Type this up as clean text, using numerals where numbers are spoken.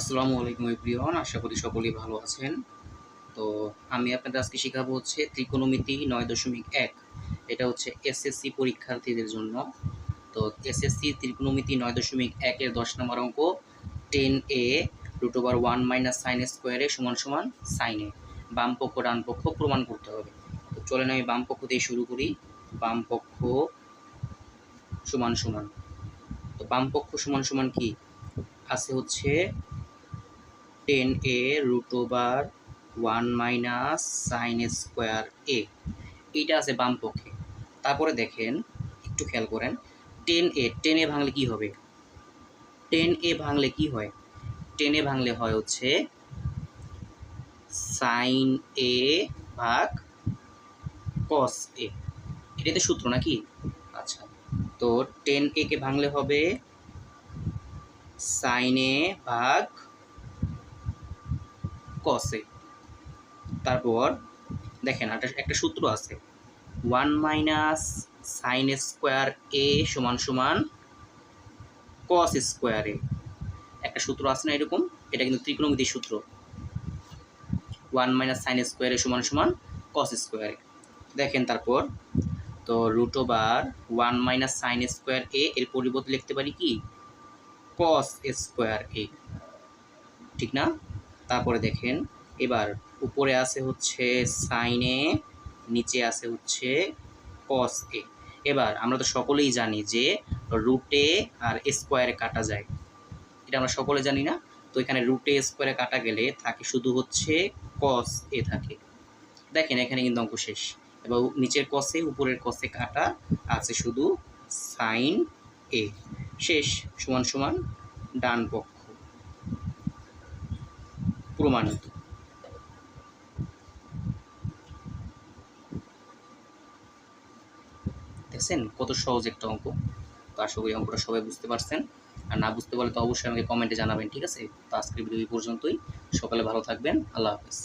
আসসালামু আলাইকুম এভরিওয়ান, আশা করি সকলেই ভালো আছেন। তো আমি আপনাদের আজকে শেখাবো হচ্ছে ত্রিকোণমিতি 9.1। এটা হচ্ছে এসএসসি পরীক্ষার্থীদের জন্য। তো এসএসসি ত্রিকোণমিতি 9.1 এর 10 নম্বর অঙ্ক 10a √1 - sin স্কোয়ারে সমান সমান sin a। বাম পক্ষ ডান পক্ষ প্রমাণ করতে হবে। তো চলেন আমি বাম পক্ষ দিয়ে শুরু করি। বাম পক্ষ সমান সমান, তো বাম পক্ষ সমান সমান কি আছে হচ্ছে 10a √1 - sin স্কোয়ার a, এইটা আছে বাম পক্ষে। তারপরে দেখেন, একটু খেয়াল করেন, 10a ভাঙলে কি হবে? 10a ভাঙলে কি হয়? 10a ভাঙলে হয় হচ্ছে sin a ভাগ cos a। এটাতে সূত্র নাকি? আচ্ছা, তো 10a কে ভাঙলে হবে sin a ভাগ cos a। তারপর দেখেন একটা সূত্র আছে, 1 - sin স্কোয়ার a সমান সমান cos স্কোয়ার a। একটা সূত্র আছে না এরকম? এটা কিন্তু ত্রিকোণমিতির সূত্র। 1 - sin স্কোয়ার a সমান সমান cos স্কোয়ার a। দেখেন তারপর, তো √1 - sin স্কোয়ার a এর পরিবর্তে লিখতে পারি কি cos স্কোয়ার a, ঠিক না? তারপরে দেখেন, এবার উপরে আছে হচ্ছে sin a, নিচে আছে হচ্ছে cos a। এবার আমরা তো সকলেই জানি যে √a আর স্কোয়ারে কাটা যায়, এটা আমরা সকলে জানি না? তো এখানে √a স্কোয়ারে কাটা গেলে থাকে শুধু হচ্ছে cos a থাকে। দেখেন এখানে কিন্তু অঙ্ক শেষ। এবার নিচের cos a উপরের cos a কাটা আছে শুধু sin a। শেষ, সমান সমান ডান পক্ষ প্রমাণিত। দেখছেন কত সহজ একটা অঙ্ক। তো আশা করি অঙ্কটা সবাই বুঝতে পারছেন। আর না বুঝতে পারলে তো অবশ্যই আমাকে কমেন্টে জানাবেন, ঠিক আছে? তো আজকের ভিডিও এই পর্যন্তই। সকালে ভালো থাকবেন। আল্লাহ হাফেজ।